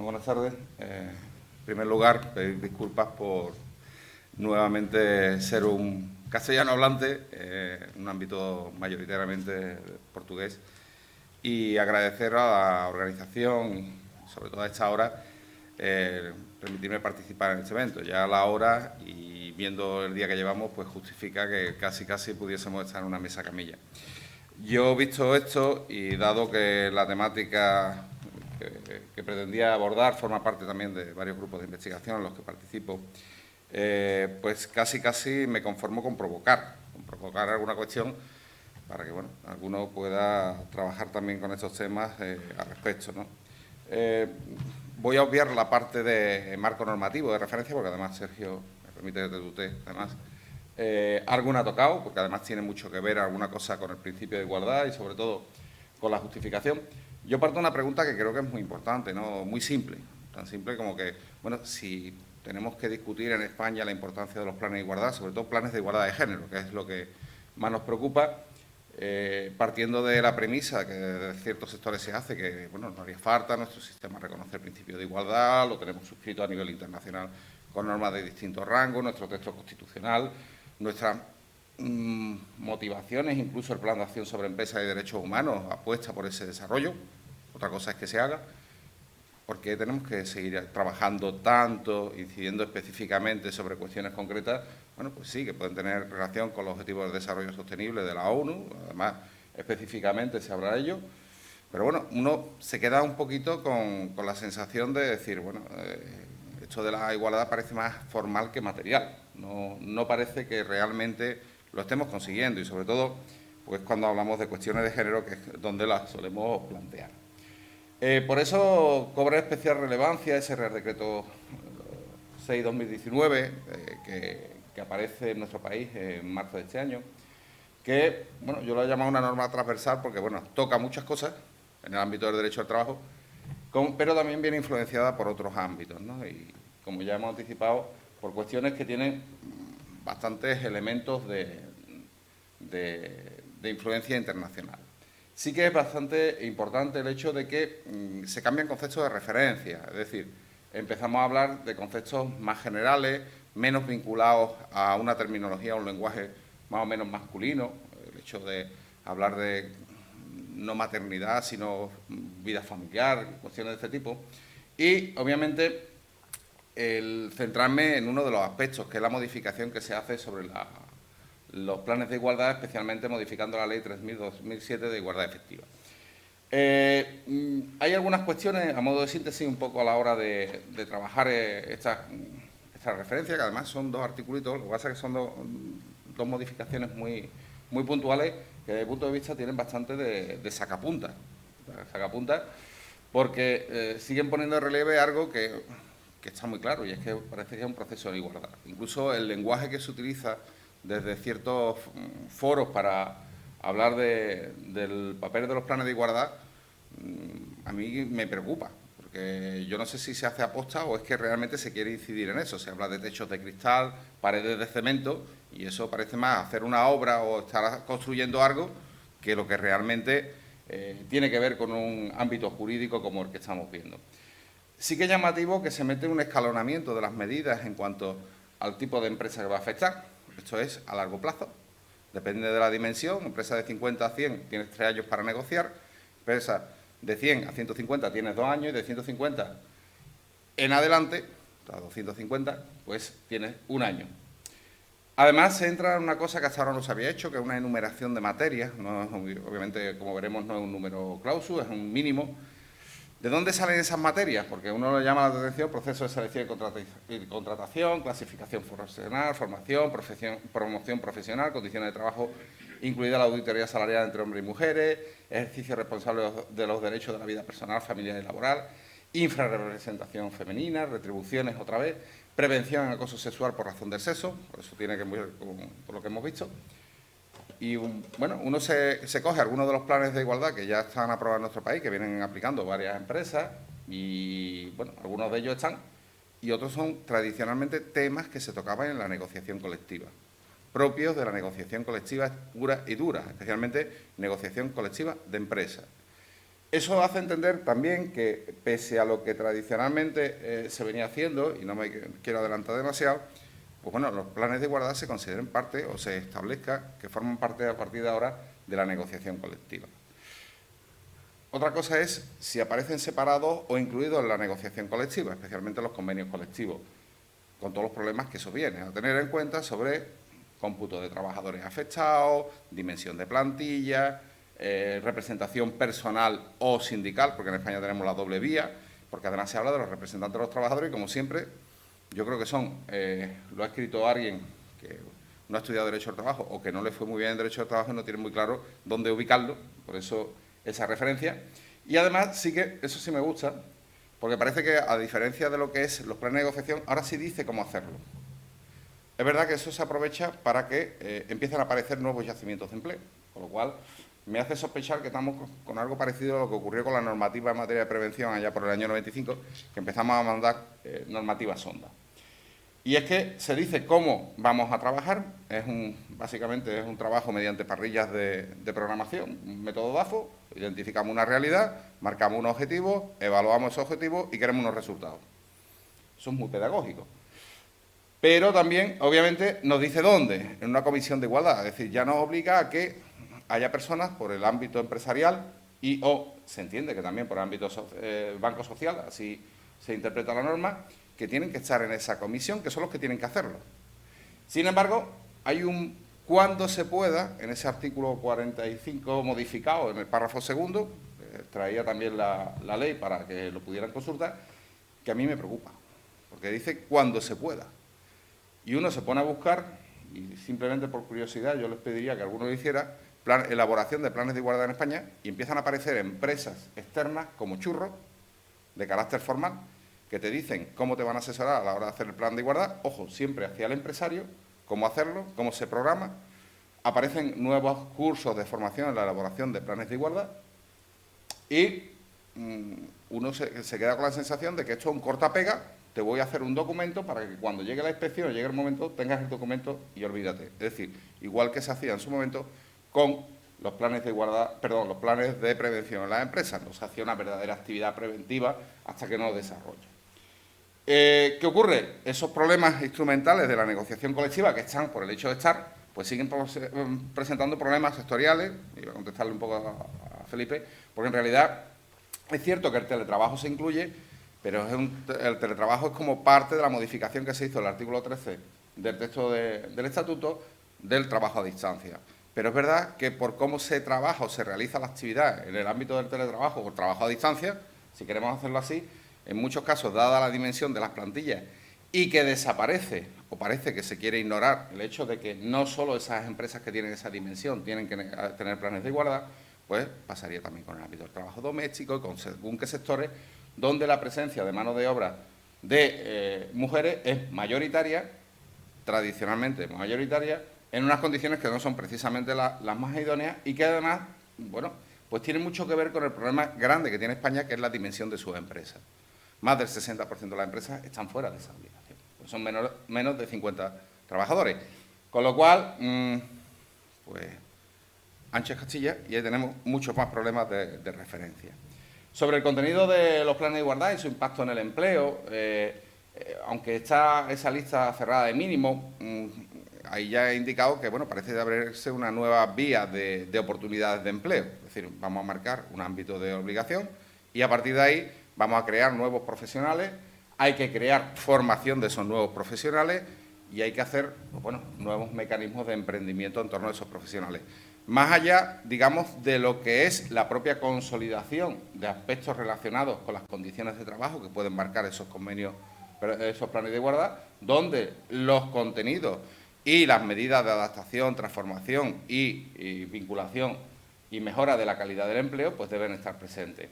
Bueno, buenas tardes. En primer lugar, pedir disculpas por nuevamente ser un castellano hablante en un ámbito mayoritariamente portugués y agradecer a la organización y sobre todo a esta hora permitirme participar en este evento. Ya a la hora y viendo el día que llevamos, pues justifica que casi pudiésemos estar en una mesa camilla. Yo, visto esto y dado que la temática que pretendía abordar forma parte también de varios grupos de investigación en los que participo, pues casi me conformo con provocar alguna cuestión para que, bueno, alguno pueda trabajar también con estos temas al respecto, ¿no? Voy a obviar la parte de marco normativo de referencia, porque además Sergio me permite que te tutee, además. Alguna ha tocado, porque además tiene mucho que ver alguna cosa con el principio de igualdad y sobre todo con la justificación. Yo parto de una pregunta que creo que es muy importante, ¿no? Muy simple, tan simple como que, bueno, si tenemos que discutir en España la importancia de los planes de igualdad, sobre todo planes de igualdad de género, que es lo que más nos preocupa, partiendo de la premisa que de ciertos sectores se hace, que, bueno, no haría falta, nuestro sistema reconoce el principio de igualdad, lo tenemos suscrito a nivel internacional con normas de distintos rangos, nuestro texto constitucional, nuestras motivaciones, incluso el Plan de Acción sobre Empresas y Derechos Humanos apuesta por ese desarrollo. Otra cosa es que se haga. ¿Por qué tenemos que seguir trabajando tanto, incidiendo específicamente sobre cuestiones concretas? Bueno, pues sí, que pueden tener relación con los Objetivos de Desarrollo Sostenible de la ONU, además específicamente se habla de ello, pero bueno, uno se queda un poquito con la sensación de decir, bueno, esto de la igualdad parece más formal que material, no parece que realmente lo estemos consiguiendo y sobre todo pues cuando hablamos de cuestiones de género, que es donde las solemos plantear. Por eso cobra especial relevancia ese Real Decreto 6/2019 que aparece en nuestro país en marzo de este año, que, bueno, yo lo he llamado una norma transversal porque, bueno, toca muchas cosas en el ámbito del derecho al trabajo, pero también viene influenciada por otros ámbitos, ¿no? Y, como ya hemos anticipado, por cuestiones que tienen bastantes elementos de influencia internacional. Sí que es bastante importante el hecho de que se cambian conceptos de referencia, es decir, empezamos a hablar de conceptos más generales, menos vinculados a una terminología, a un lenguaje más o menos masculino, el hecho de hablar de no maternidad, sino vida familiar, cuestiones de este tipo, y obviamente el centrarme en uno de los aspectos, que es la modificación que se hace sobre los planes de igualdad, especialmente modificando la Ley 3000/2007 de igualdad efectiva. Hay algunas cuestiones, a modo de síntesis, un poco a la hora de trabajar esta referencia, que además son dos articulitos, lo que pasa es que son dos modificaciones muy puntuales, que desde el punto de vista tienen bastante de sacapuntas, porque siguen poniendo de relieve algo que está muy claro, y es que parece que es un proceso de igualdad. Incluso el lenguaje que se utiliza desde ciertos foros para hablar del papel de los planes de igualdad, a mí me preocupa, porque yo no sé si se hace aposta o es que realmente se quiere incidir en eso. Se habla de techos de cristal, paredes de cemento, y eso parece más hacer una obra o estar construyendo algo que lo que realmente tiene que ver con un ámbito jurídico como el que estamos viendo. Sí que es llamativo que se mete un escalonamiento de las medidas en cuanto al tipo de empresa que va a afectar. Esto es a largo plazo, depende de la dimensión. Empresa de 50 a 100 tienes 3 años para negociar, empresa de 100 a 150 tienes 2 años y de 150 en adelante, a 250, pues tienes 1 año. Además, se entra en una cosa que hasta ahora no se había hecho, que es una enumeración de materias. No es obviamente, como veremos, no es un número clausus, es un mínimo. ¿De dónde salen esas materias? Porque uno le llama la atención proceso de selección y contratación, clasificación profesional, formación, promoción profesional, condiciones de trabajo, incluida la auditoría salarial entre hombres y mujeres, ejercicio responsable de los derechos de la vida personal, familiar y laboral, infrarrepresentación femenina, retribuciones otra vez, prevención en acoso sexual por razón del sexo, por eso tiene que ver con lo que hemos visto. Y, bueno, uno se coge algunos de los planes de igualdad que ya están aprobados en nuestro país, que vienen aplicando varias empresas, y, bueno, algunos de ellos están, y otros son tradicionalmente temas que se tocaban en la negociación colectiva, propios de la negociación colectiva pura y dura, especialmente negociación colectiva de empresas. Eso hace entender también que, pese a lo que tradicionalmente se venía haciendo, y no me quiero adelantar demasiado, pues bueno, los planes de igualdad se consideren parte o se establezca que forman parte a partir de ahora de la negociación colectiva. Otra cosa es si aparecen separados o incluidos en la negociación colectiva, especialmente los convenios colectivos, con todos los problemas que eso viene a tener en cuenta sobre cómputo de trabajadores afectados, dimensión de plantilla, representación personal o sindical, porque en España tenemos la doble vía, porque además se habla de los representantes de los trabajadores y, como siempre, yo creo que lo ha escrito alguien que no ha estudiado Derecho al Trabajo o que no le fue muy bien en Derecho al Trabajo y no tiene muy claro dónde ubicarlo, por eso esa referencia. Y además sí que, eso sí me gusta, porque parece que, a diferencia de lo que es los planes de negociación, ahora sí dice cómo hacerlo. Es verdad que eso se aprovecha para que empiecen a aparecer nuevos yacimientos de empleo, con lo cual me hace sospechar que estamos con algo parecido a lo que ocurrió con la normativa en materia de prevención allá por el año 95, que empezamos a mandar normativas sonda. Y es que se dice cómo vamos a trabajar, básicamente es un trabajo mediante parrillas de programación, un método DAFO, identificamos una realidad, marcamos unos objetivos, evaluamos esos objetivos y queremos unos resultados. Eso es muy pedagógico. Pero también, obviamente, nos dice dónde, en una comisión de igualdad, es decir, ya nos obliga a que haya personas por el ámbito empresarial o se entiende que también por el ámbito banco social, así se interpreta la norma, que tienen que estar en esa comisión, que son los que tienen que hacerlo. Sin embargo, hay un cuando se pueda, en ese artículo 45 modificado, en el párrafo segundo, traía también la ley para que lo pudieran consultar, que a mí me preocupa, porque dice cuando se pueda. Y uno se pone a buscar, y simplemente por curiosidad yo les pediría que alguno lo hiciera, elaboración de planes de igualdad en España, y empiezan a aparecer empresas externas como Churro, de carácter formal, que te dicen cómo te van a asesorar a la hora de hacer el plan de igualdad, ojo, siempre hacia el empresario, cómo hacerlo, cómo se programa. Aparecen nuevos cursos de formación en la elaboración de planes de igualdad y uno se queda con la sensación de que esto es un corta-pega, te voy a hacer un documento para que cuando llegue la inspección, llegue el momento, tengas el documento y olvídate. Es decir, igual que se hacía en su momento con los planes de igualdad, perdón, los planes de prevención en las empresas, no se hacía una verdadera actividad preventiva hasta que no desarrolla. ¿Qué ocurre? Esos problemas instrumentales de la negociación colectiva que están por el hecho de estar, pues siguen presentando problemas sectoriales, y voy a contestarle un poco a Felipe, porque en realidad es cierto que el teletrabajo se incluye, pero el teletrabajo es como parte de la modificación que se hizo en el artículo 13 del texto del Estatuto del trabajo a distancia. Pero es verdad que por cómo se trabaja o se realiza la actividad en el ámbito del teletrabajo o trabajo a distancia, si queremos hacerlo así, en muchos casos, dada la dimensión de las plantillas y que desaparece, o parece que se quiere ignorar el hecho de que no solo esas empresas que tienen esa dimensión tienen que tener planes de igualdad, pues pasaría también con el ámbito del trabajo doméstico y con según qué sectores donde la presencia de mano de obra de mujeres es mayoritaria, tradicionalmente mayoritaria, en unas condiciones que no son precisamente las más idóneas y que además, bueno, pues tiene mucho que ver con el problema grande que tiene España, que es la dimensión de sus empresas. Más del 60% de las empresas están fuera de esa obligación, pues son menos de 50 trabajadores. Con lo cual, pues, ancha es Castilla y ahí tenemos muchos más problemas de referencia. Sobre el contenido de los planes de igualdad y su impacto en el empleo, aunque está esa lista cerrada de mínimo, ahí ya he indicado que, bueno, parece abrirse una nueva vía de oportunidades de empleo. Es decir, vamos a marcar un ámbito de obligación y a partir de ahí vamos a crear nuevos profesionales, hay que crear formación de esos nuevos profesionales y hay que hacer, pues bueno, nuevos mecanismos de emprendimiento en torno a esos profesionales. Más allá, digamos, de lo que es la propia consolidación de aspectos relacionados con las condiciones de trabajo que pueden marcar esos convenios, esos planes de igualdad, donde los contenidos y las medidas de adaptación, transformación y vinculación y mejora de la calidad del empleo, pues deben estar presentes.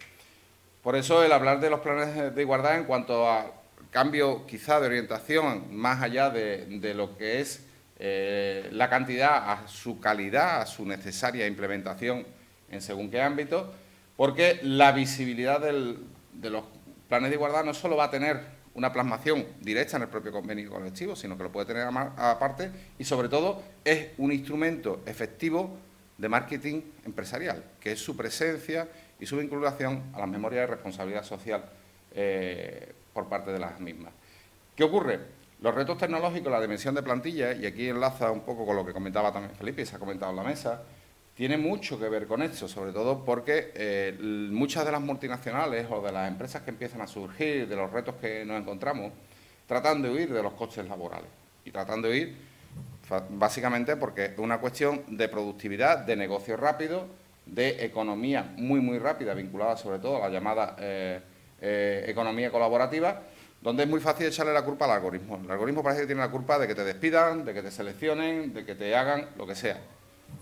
Por eso el hablar de los planes de igualdad en cuanto a cambio quizá de orientación, más allá de lo que es la cantidad, a su calidad, a su necesaria implementación en según qué ámbito, porque la visibilidad de los planes de igualdad no solo va a tener una plasmación directa en el propio convenio colectivo, sino que lo puede tener aparte y, sobre todo, es un instrumento efectivo de marketing empresarial, que es su presencia y su vinculación a las memorias de responsabilidad social por parte de las mismas. ¿Qué ocurre? Los retos tecnológicos, la dimensión de plantilla, y aquí enlaza un poco con lo que comentaba también Felipe y se ha comentado en la mesa, tiene mucho que ver con esto, sobre todo porque muchas de las multinacionales o de las empresas que empiezan a surgir, de los retos que nos encontramos, tratan de huir de los costes laborales y tratan de huir básicamente porque es una cuestión de productividad, de negocio rápido, de economía muy rápida, vinculada sobre todo a la llamada economía colaborativa, donde es muy fácil echarle la culpa al algoritmo. El algoritmo parece que tiene la culpa de que te despidan, de que te seleccionen, de que te hagan lo que sea,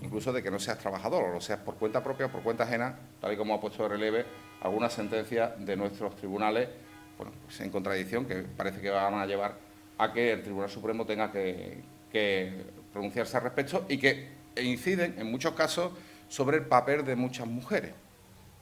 incluso de que no seas trabajador o lo seas por cuenta propia o por cuenta ajena, tal y como ha puesto de relieve algunas sentencias de nuestros tribunales, bueno, pues en contradicción, que parece que van a llevar a que el Tribunal Supremo tenga que pronunciarse al respecto y que inciden, en muchos casos, sobre el papel de muchas mujeres.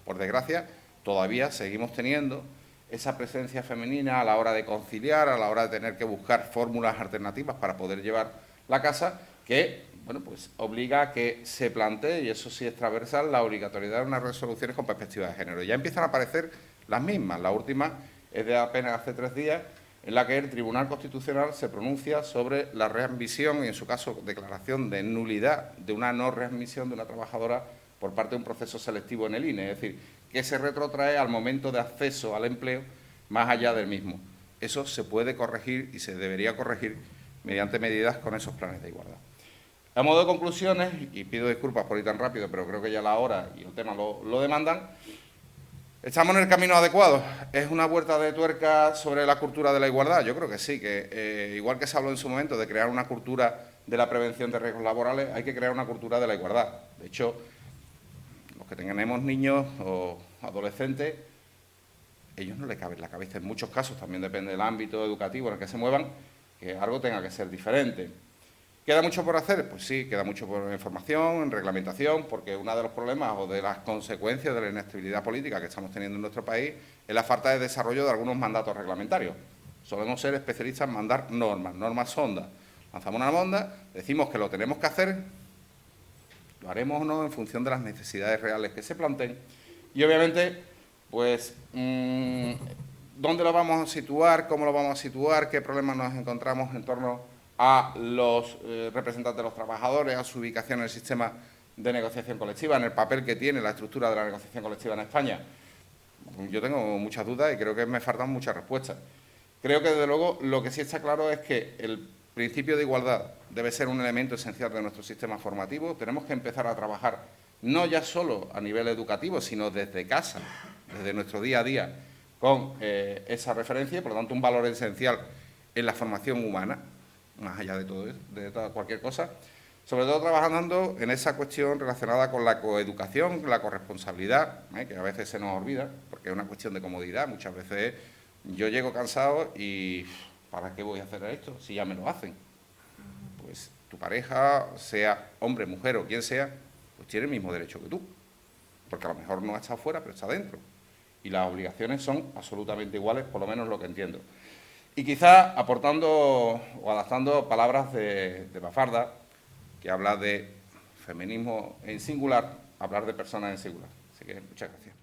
Por desgracia, todavía seguimos teniendo esa presencia femenina a la hora de conciliar, a la hora de tener que buscar fórmulas alternativas para poder llevar la casa, que, bueno, pues obliga a que se plantee, y eso sí es transversal, la obligatoriedad de unas resoluciones con perspectiva de género. Ya empiezan a aparecer las mismas. La última es de apenas hace 3 días, en la que el Tribunal Constitucional se pronuncia sobre la readmisión y, en su caso, declaración de nulidad de una no readmisión de una trabajadora por parte de un proceso selectivo en el INE, es decir, que se retrotrae al momento de acceso al empleo más allá del mismo. Eso se puede corregir y se debería corregir mediante medidas con esos planes de igualdad. A modo de conclusiones, y pido disculpas por ir tan rápido, pero creo que ya la hora y el tema lo demandan, ¿estamos en el camino adecuado? ¿Es una vuelta de tuerca sobre la cultura de la igualdad? Yo creo que sí, que igual que se habló en su momento de crear una cultura de la prevención de riesgos laborales, hay que crear una cultura de la igualdad. De hecho, los que tenemos niños o adolescentes, ellos no les cabe en la cabeza en muchos casos, también depende del ámbito educativo en el que se muevan, que algo tenga que ser diferente. ¿Queda mucho por hacer? Pues sí, queda mucho por información, en reglamentación, porque uno de los problemas o de las consecuencias de la inestabilidad política que estamos teniendo en nuestro país es la falta de desarrollo de algunos mandatos reglamentarios. Solemos ser especialistas en mandar normas sonda. Lanzamos una monda, decimos que lo tenemos que hacer, lo haremos o no en función de las necesidades reales que se planteen y, obviamente, pues, ¿dónde lo vamos a situar? ¿Cómo lo vamos a situar? ¿Qué problemas nos encontramos en torno a los representantes de los trabajadores, a su ubicación en el sistema de negociación colectiva, en el papel que tiene la estructura de la negociación colectiva en España? Yo tengo muchas dudas y creo que me faltan muchas respuestas. Creo que, desde luego, lo que sí está claro es que el principio de igualdad debe ser un elemento esencial de nuestro sistema formativo. Tenemos que empezar a trabajar no ya solo a nivel educativo, sino desde casa, desde nuestro día a día, con esa referencia y, por lo tanto, un valor esencial en la formación humana, más allá de todo, de cualquier cosa, sobre todo trabajando en esa cuestión relacionada con la coeducación, la corresponsabilidad, que a veces se nos olvida, porque es una cuestión de comodidad. Muchas veces yo llego cansado y ¿para qué voy a hacer esto si ya me lo hacen? Pues tu pareja, sea hombre, mujer o quien sea, pues tiene el mismo derecho que tú, porque a lo mejor no está afuera, pero está dentro. Y las obligaciones son absolutamente iguales, por lo menos lo que entiendo. Y quizá aportando o adaptando palabras de Bafarda, que habla de feminismo en singular, hablar de personas en singular. Así que muchas gracias.